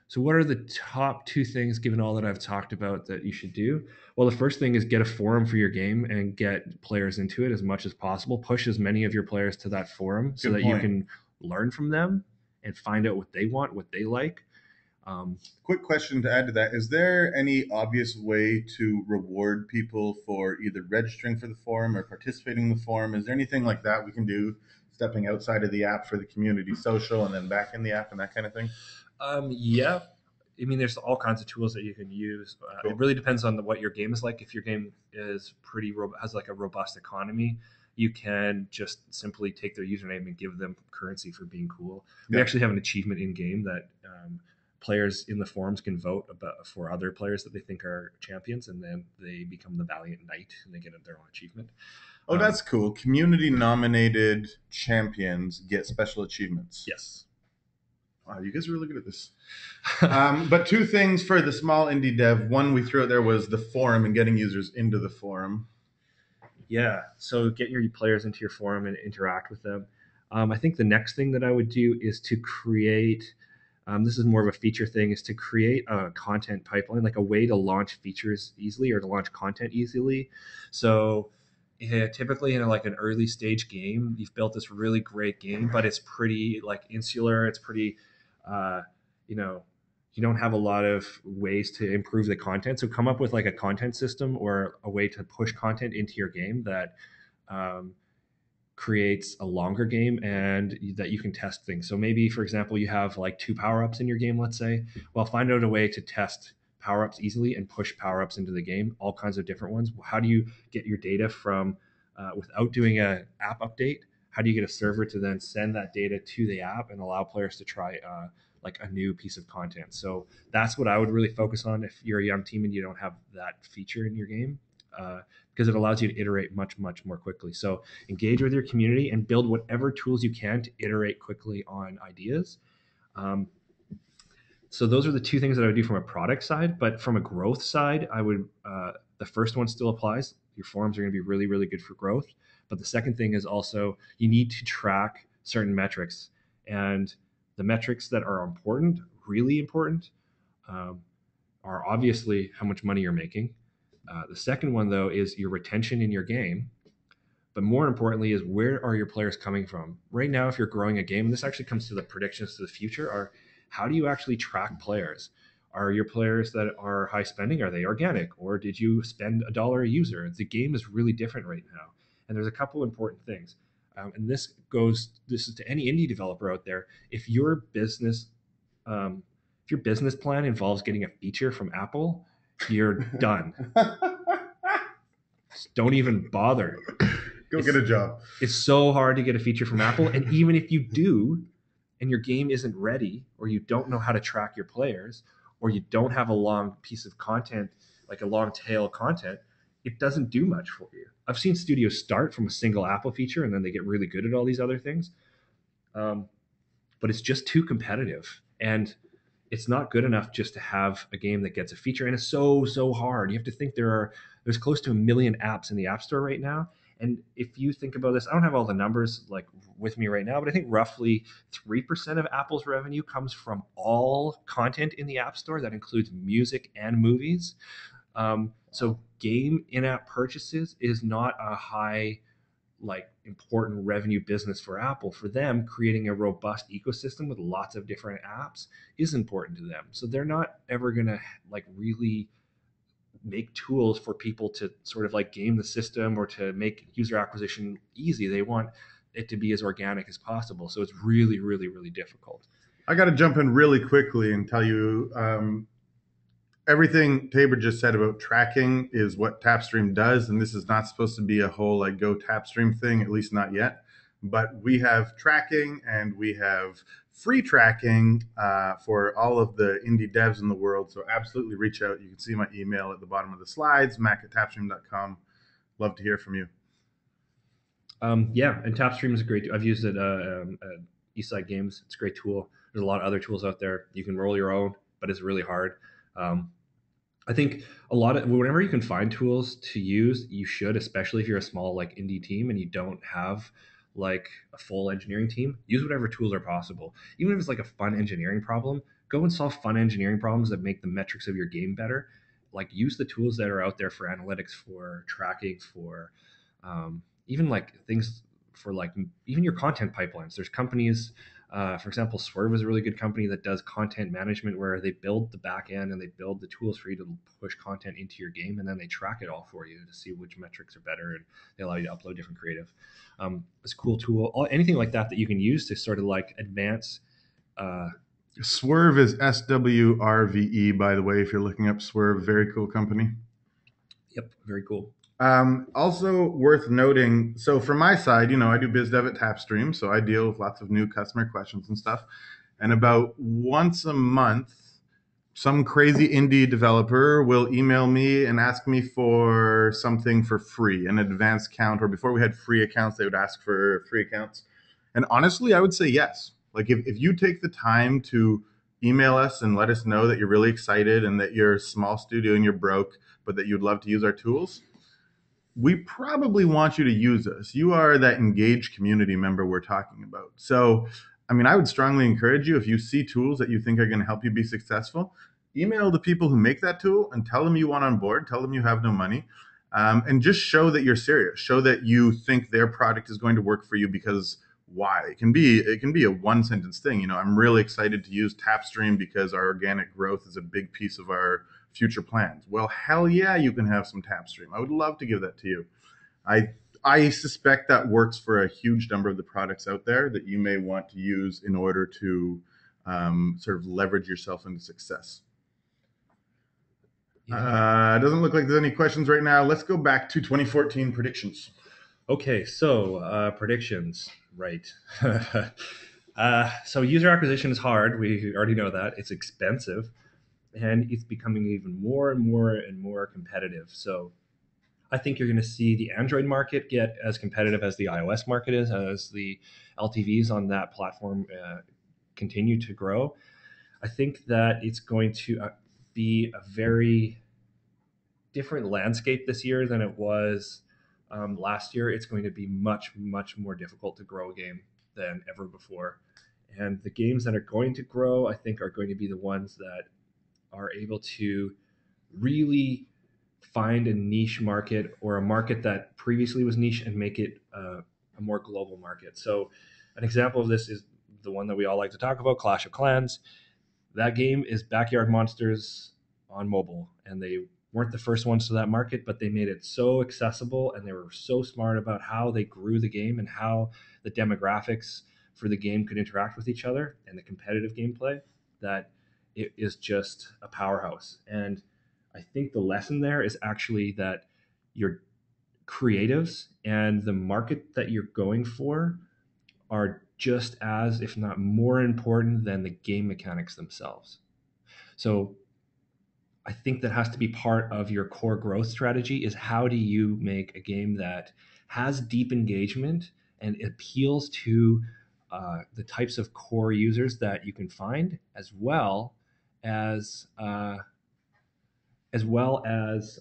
So what are the top 2 things, given all that I've talked about, that you should do? Well, the first thing is get a forum for your game and get players into it as much as possible. Push as many of your players to that forum so that you can learn from them and find out what they want, what they like. Quick question to add to that. Is there any obvious way to reward people for either registering for the forum or participating in the forum? Is there anything like that we can do, stepping outside of the app for the community social and then back in the app and that kind of thing? Yeah. I mean, there's all kinds of tools that you can use. Cool. It really depends on what your game is like. If your game is has like a robust economy, you can just simply take their username and give them currency for being cool. We actually have an achievement in game that players in the forums can vote for other players that they think are champions, and then they become the Valiant Knight and they get their own achievement. Oh, that's cool. Community nominated champions get special achievements. Yes. Wow, you guys are really good at this. But 2 things for the small indie dev. One we threw out there was the forum and getting users into the forum. Yeah, so get your players into your forum and interact with them. I think the next thing that I would do is to create, this is more of a feature thing, is to create a content pipeline, like a way to launch features easily or to launch content easily. So typically in like an early stage game, you've built this really great game, but it's pretty like insular. It's pretty, you don't have a lot of ways to improve the content. So come up with like a content system or a way to push content into your game that creates a longer game and that you can test things. So maybe, for example, you have like 2 power-ups in your game, let's say. Well, find out a way to test power-ups easily and push power-ups into the game, all kinds of different ones. How do you get your data from without doing an app update? How do you get a server to then send that data to the app and allow players to try like a new piece of content? So that's what I would really focus on if you're a young team and you don't have that feature in your game, because it allows you to iterate much, much more quickly. So engage with your community and build whatever tools you can to iterate quickly on ideas. Um, so those are the two things that I would do from a product side. But from a growth side, I would the first one still applies. Your forums are going to be really, really good for growth. But the second thing is also you need to track certain metrics, and the metrics that are important, really important, um, are obviously how much money you're making. The second one, though, is your retention in your game. But more importantly, is where are your players coming from? Right now, if you're growing a game, and this actually comes to the predictions to the future, are how do you actually track players? Are your players that are high spending, are they organic? Or did you spend $1 a user? The game is really different right now. And there's a couple important things. And this is to any indie developer out there. Um, if your business plan involves getting a feature from Apple, you're done. Just don't even bother. Go It's get a job. it's so hard to get a feature from Apple, and even if you do, and your game isn't ready, or you don't know how to track your players, or you don't have a long piece of content, like a long tail of content, it doesn't do much for you. I've seen studios start from a single Apple feature, and then they get really good at all these other things. Um, but it's just too competitive, and it's not good enough just to have a game that gets a feature, and it's so hard. You have to think there's close to 1 million apps in the App Store right now. And if you think about this, I don't have all the numbers like with me right now, but I think roughly 3% of Apple's revenue comes from all content in the App Store. That includes music and movies. So game in-app purchases is not a high, like, important revenue business for Apple. For them, creating a robust ecosystem with lots of different apps is important to them. So they're not ever gonna like really make tools for people to sort of like game the system or to make user acquisition easy. They want it to be as organic as possible. So it's really, really, really difficult. I got to jump in really quickly and tell you everything Tabor just said about tracking is what Tapstream does, and this is not supposed to be a whole like go Tapstream thing, at least not yet. But we have tracking and we have free tracking for all of the indie devs in the world. So absolutely reach out. You can see my email at the bottom of the slides, mac@tapstream.com. Love to hear from you. Yeah, and Tapstream is a great. I've used it at Eastside Games. It's a great tool. There's a lot of other tools out there. You can roll your own, but it's really hard. Um, I think whenever you can find tools to use, you should, especially if you're a small like indie team and you don't have like a full engineering team. Use whatever tools are possible. Even if it's like a fun engineering problem, go and solve fun engineering problems that make the metrics of your game better. Like use the tools that are out there for analytics, for tracking, for even like things for like even your content pipelines. There's companies, for example, Swerve is a really good company that does content management where they build the back end and they build the tools for you to push content into your game, and then they track it all for you to see which metrics are better, and they allow you to upload different creative. It's a cool tool. Anything like that that you can use to sort of like advance. Uh, Swerve is SWRVE, by the way, if you're looking up Swerve. Very cool company. yep, very cool. Also worth noting, so from my side, I do biz dev at Tapstream, so I deal with lots of new customer questions and stuff. And about once a month, some crazy indie developer will email me and ask me for something for free, an advanced account, or before we had free accounts, they would ask for free accounts. And honestly, I would say yes. Like if you take the time to email us and let us know that you're really excited and that you're a small studio and you're broke, but that you'd love to use our tools, we probably want you to use us. You are that engaged community member we're talking about. So, I mean, I would strongly encourage you, if you see tools that you think are going to help you be successful, email the people who make that tool and tell them you want on board, tell them you have no money, and just show that you're serious. Show that you think their product is going to work for you, because why? It can be a one sentence thing. I'm really excited to use Tapstream because our organic growth is a big piece of our future plans. Well, hell yeah, you can have some Tapstream. I would love to give that to you. I I suspect that works for a huge number of the products out there that you may want to use in order to sort of leverage yourself into success. Yeah. Doesn't look like there's any questions right now. Let's go back to 2014 predictions. Okay, so predictions, right? So user acquisition is hard. We already know that it's expensive, and it's becoming even more and more and more competitive. So I think you're going to see the Android market get as competitive as the iOS market is, as the LTVs on that platform continue to grow. I think that it's going to be a very different landscape this year than it was last year. It's going to be much, much more difficult to grow a game than ever before. And the games that are going to grow, I think, are going to be the ones that are able to really find a niche market or a market that previously was niche and make it a more global market. So, an example of this is the one that we all like to talk about, Clash of Clans. That game is Backyard Monsters on mobile, and they weren't the first ones to that market, but they made it so accessible, and they were so smart about how they grew the game and how the demographics for the game could interact with each other and the competitive gameplay, that it is just a powerhouse. And I think the lesson there is actually that your creatives and the market that you're going for are just as, if not more important than the game mechanics themselves. So I think that has to be part of your core growth strategy is how do you make a game that has deep engagement and appeals to the types of core users that you can find, as as well as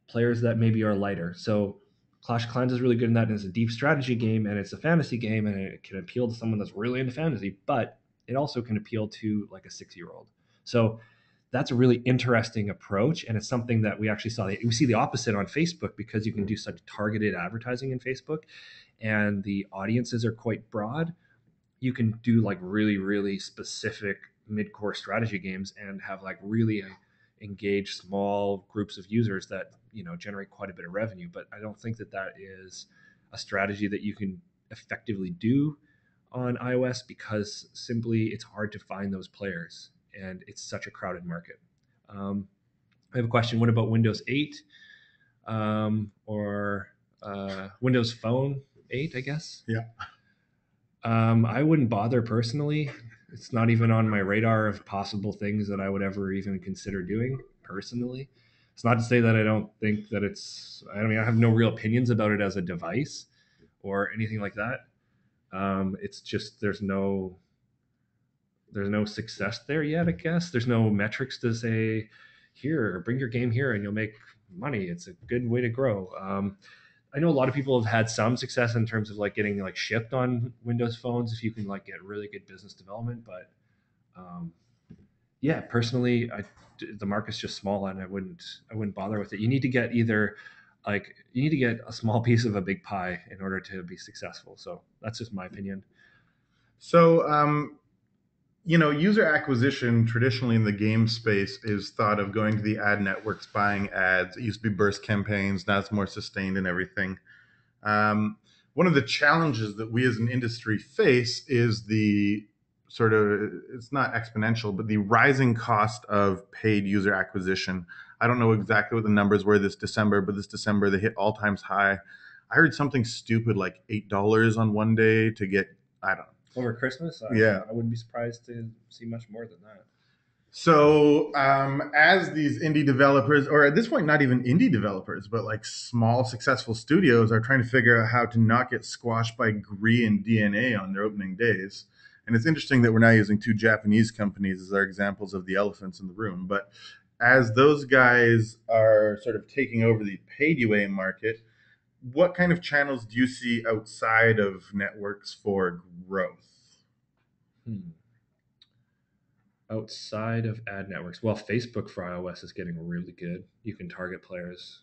players that maybe are lighter. So Clash of Clans is really good in that, and it's a deep strategy game, and it's a fantasy game, and it can appeal to someone that's really into fantasy, but it also can appeal to like a 6-year-old. So that's a really interesting approach, and it's something that we actually saw. We see the opposite on Facebook because you can do such targeted advertising in Facebook, and the audiences are quite broad. You can do like really, really specific mid-core strategy games and have like really engage small groups of users that generate quite a bit of revenue. But I don't think that that is a strategy that you can effectively do on iOS because simply it's hard to find those players and it's such a crowded market. I have a question. What about Windows 8 or Windows Phone 8, I guess? Yeah. I wouldn't bother personally. It's not even on my radar of possible things that I would ever even consider doing personally. It's not to say that I don't think that it's, I mean, I have no real opinions about it as a device or anything like that. It's just there's no success there yet, I guess. There's no metrics to say, here, bring your game here and you'll make money. It's a good way to grow. I know a lot of people have had some success in terms of like getting like shipped on Windows phones if you can like get really good business development. But yeah, personally, the market's just small and I wouldn't bother with it. You need to get either you need to get a small piece of a big pie in order to be successful. So that's just my opinion. So, user acquisition traditionally in the game space is thought of going to the ad networks, buying ads. It used to be burst campaigns. Now it's more sustained and everything. One of the challenges that we as an industry face is the sort of, it's not exponential, but the rising cost of paid user acquisition. I don't know exactly what the numbers were this December, but this December they hit all times high. I heard something stupid like $8 on one day to get, I don't know. Over Christmas, Yeah. I wouldn't be surprised to see much more than that. So, as these indie developers, or at this point, not even indie developers, but like small successful studios are trying to figure out how to not get squashed by Gree and DNA on their opening days. And it's interesting that we're now using two Japanese companies as our examples of the elephants in the room. But as those guys are sort of taking over the paid UA market, what kind of channels do you see outside of networks for growth? Outside of ad networks, well, Facebook for iOS is getting really good. You can target players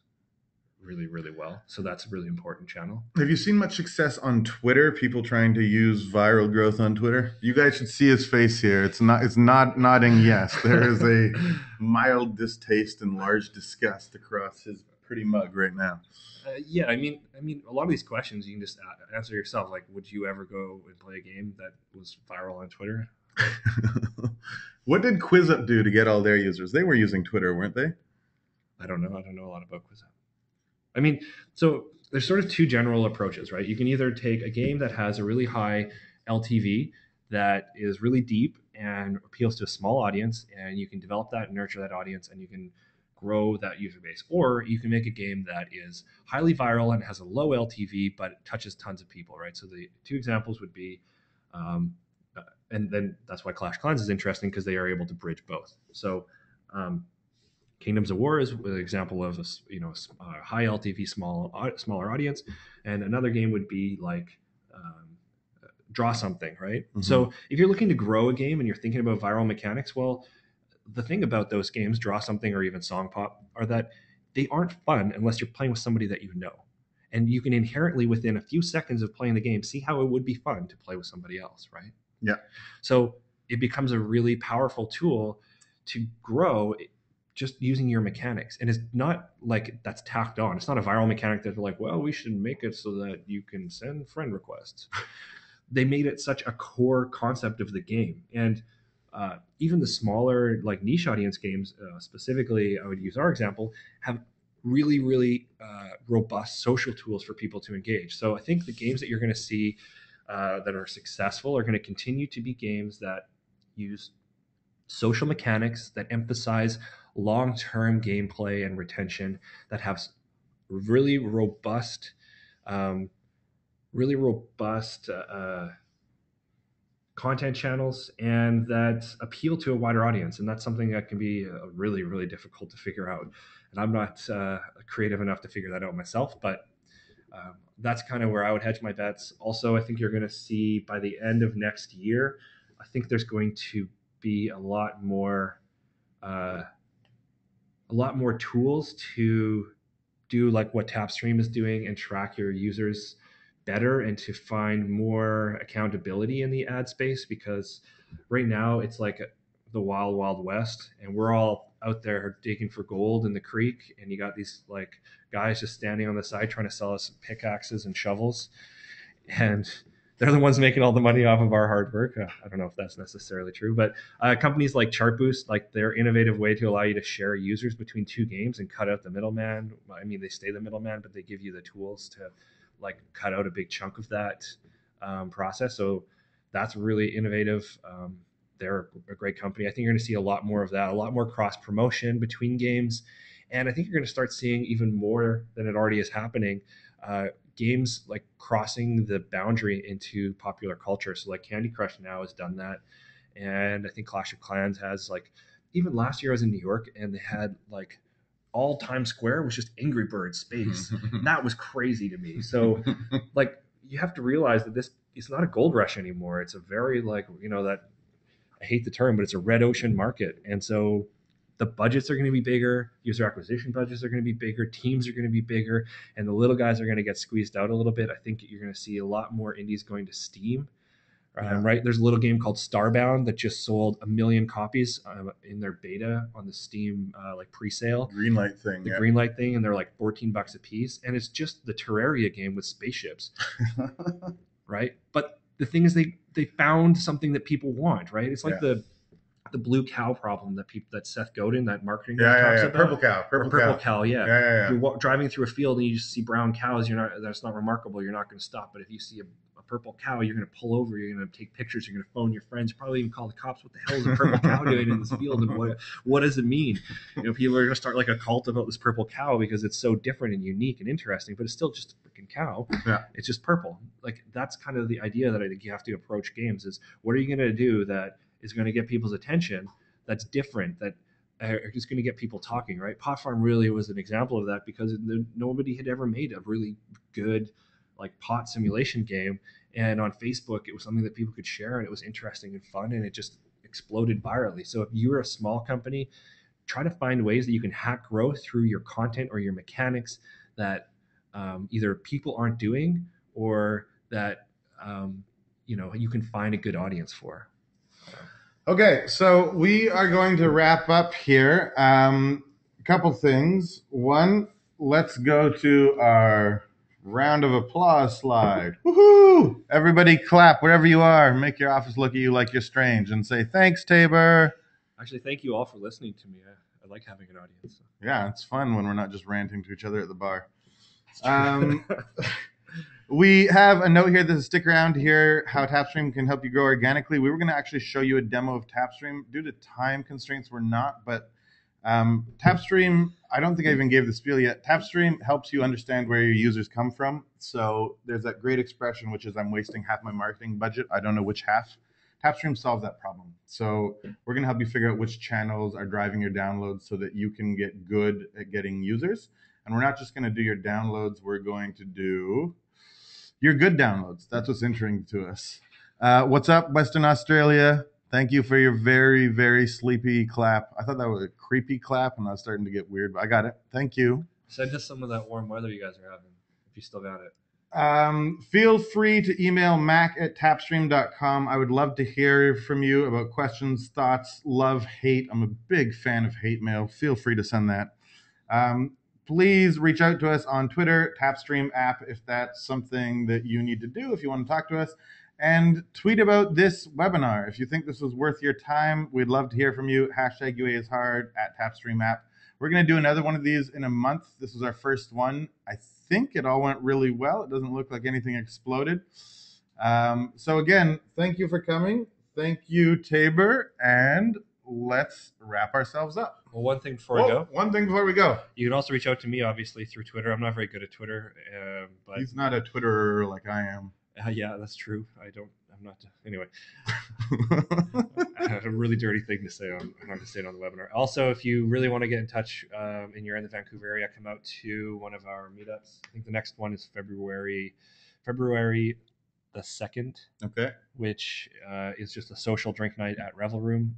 really, really well. So that's a really important channel. Have you seen much success on Twitter? People trying to use viral growth on Twitter. You guys should see his face here. It's not nodding yes. There is a mild distaste and large disgust across his pretty mug right now. Yeah, I mean, a lot of these questions you can just answer yourself. Like, would you ever go and play a game that was viral on Twitter? What did QuizUp do to get all their users? They were using Twitter, weren't they? I don't know. I don't know a lot about QuizUp. I mean, so there's sort of two general approaches, right? You can either take a game that has a really high LTV that is really deep and appeals to a small audience, and you can develop that and nurture that audience, and you can grow that user base. Or you can make a game that is highly viral and has a low LTV, but it touches tons of people, right? So the two examples would be, um, and then that's why Clash Clans is interesting because they are able to bridge both. So um, Kingdoms of War is an example of a high LTV, smaller audience, and another game would be like Draw Something, right? Mhm. So if you're looking to grow a game and you're thinking about viral mechanics, well, the thing about those games, Draw Something or even Song Pop, are that they aren't fun unless you're playing with somebody that you know. And you can inherently, within a few seconds of playing the game, see how it would be fun to play with somebody else, right? Yeah. So it becomes a really powerful tool to grow just using your mechanics. And it's not like that's tacked on. It's not a viral mechanic that they're like, well, we should make it so that you can send friend requests. They made it such a core concept of the game. And even the smaller, like niche audience games, specifically, I would use our example, have really, really robust social tools for people to engage. So I think the games that you're going to see that are successful are going to continue to be games that use social mechanics that emphasize long-term gameplay and retention, that have really robust, um, really robust content channels and that appeal to a wider audience. And that's something that can be really, really difficult to figure out. And I'm not creative enough to figure that out myself, but that's kind of where I would hedge my bets. Also, I think you're going to see by the end of next year, I think there's going to be uh, a lot more tools to do like what Tapstream is doing and track your users better and to find more accountability in the ad space, because right now it's like the wild wild west and we're all out there digging for gold in the creek, and you got these like guys just standing on the side trying to sell us pickaxes and shovels, and they're the ones making all the money off of our hard work. I don't know if that's necessarily true, but companies like Chartboost, like their innovative way to allow you to share users between two games and cut out the middleman. I mean, they stay the middleman, but they give you the tools to like cut out a big chunk of that process. So that's really innovative. They're a great company. I think you're going to see a lot more of that, a lot more cross promotion between games, and I think you're going to start seeing even more than it already is happening. Games like crossing the boundary into popular culture. So like Candy Crush now has done that, and I think Clash of Clans has. Like even last year I was in New York and they had like all Times Square was just Angry Bird space. And that was crazy to me. So like you have to realize that this it's not a gold rush anymore. It's a very like that I hate the term, but it's a red ocean market. And so the budgets are going to be bigger, user acquisition budgets are going to be bigger, teams are going to be bigger, and the little guys are going to get squeezed out a little bit. I think you're going to see a lot more indies going to Steam. Right? There's a little game called Starbound that just sold 1 million copies in their beta on the Steam like pre-sale. Greenlight thing. The Yeah. Greenlight thing, and they're like $14 a piece, and it's just the Terraria game with spaceships, right? But the thing is, they found something that people want, right? It's like Yeah. the blue cow problem that Seth Godin, that marketing guy, Yeah, talks yeah. about. Purple cow. Or purple cow, yeah. Yeah, yeah, If you're driving through a field and you just see brown cows, that's not remarkable. You're not going to stop. But if you see a purple cow, you're going to pull over. You're going to take pictures. You're going to phone your friends. You probably even call the cops. What the hell is a purple cow doing in this field? And what does it mean? People are going to start like a cult about this purple cow because it's so different and unique and interesting. But it's still just a freaking cow. Yeah. It's just purple. Like that's kind of the idea that I think you have to approach games is what are you going to do that is going to get people's attention, that's different, that are just going to get people talking, right? Pot Farm really was an example of that because nobody had ever made a really good like pot simulation game, and on Facebook it was something that people could share and it was interesting and fun and it just exploded virally. So if you're a small company, try to find ways that you can hack growth through your content or your mechanics that either people aren't doing or that you can find a good audience for. Okay, so we are going to wrap up here. A couple things. One, let's go to our round of applause slide. Woohoo! Everybody clap wherever you are. Make your office look at you like you're strange and say, thanks, Tabor. Actually, thank you all for listening to me. I like having an audience. Yeah, it's fun when we're not just ranting to each other at the bar. It's true. We have a note here that says stick around to hear how Tapstream can help you grow organically. We were going to actually show you a demo of Tapstream. Due to time constraints, we're not, but Tapstream, I don't think I even gave the spiel yet. Tapstream helps you understand where your users come from. So there's that great expression, which is I'm wasting half my marketing budget. I don't know which half. Tapstream solves that problem. So we're going to help you figure out which channels are driving your downloads so that you can get good at getting users. And we're not just going to do your downloads. We're going to do your good downloads. That's what's interesting to us. What's up, Western Australia? Thank you for your very, very sleepy clap. I thought that was a creepy clap, and I was starting to get weird, but I got it. Thank you. Send us some of that warm weather you guys are having, if you still got it. Feel free to email mac@tapstream.com. I would love to hear from you about questions, thoughts, love, hate. I'm a big fan of hate mail. Feel free to send that. Please reach out to us on Twitter, Tapstream app, if that's something that you need to do, if you want to talk to us. And tweet about this webinar. If you think this was worth your time, we'd love to hear from you. Hashtag UA is hard at Tapstream app. We're going to do another one of these in a month. This was our first one. I think it all went really well. It doesn't look like anything exploded. So again, thank you for coming. Thank you, Tabor. And let's wrap ourselves up. Well, one thing before we go. One thing before we go. You can also reach out to me, obviously, through Twitter. I'm not very good at Twitter. But he's not a Twitterer like I am. Yeah, that's true. I'm not. Anyway, I had a really dirty thing to say on the webinar. Also, if you really want to get in touch and you're in the Vancouver area, come out to one of our meetups. I think the next one is February the 2nd. Okay. Which is just a social drink night at Revel Room.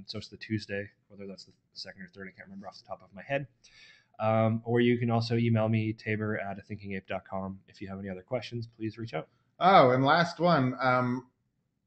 So it's the Tuesday, whether that's the 2nd or 3rd, I can't remember off the top of my head. Or you can also email me, tabor@athinkingape.com. If you have any other questions, please reach out. Oh, and last one.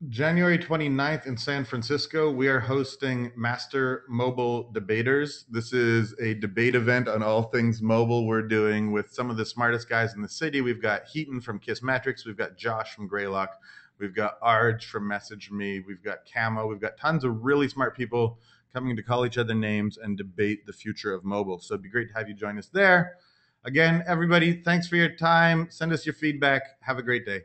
January 29th in San Francisco, we are hosting Master Mobile Debaters. This is a debate event on all things mobile we're doing with some of the smartest guys in the city. We've got Heaton from Kissmetrics. We've got Josh from Greylock. We've got Arj from Message Me. We've got Camo. We've got tons of really smart people coming to call each other names and debate the future of mobile. So it'd be great to have you join us there. Again, everybody, thanks for your time. Send us your feedback. Have a great day.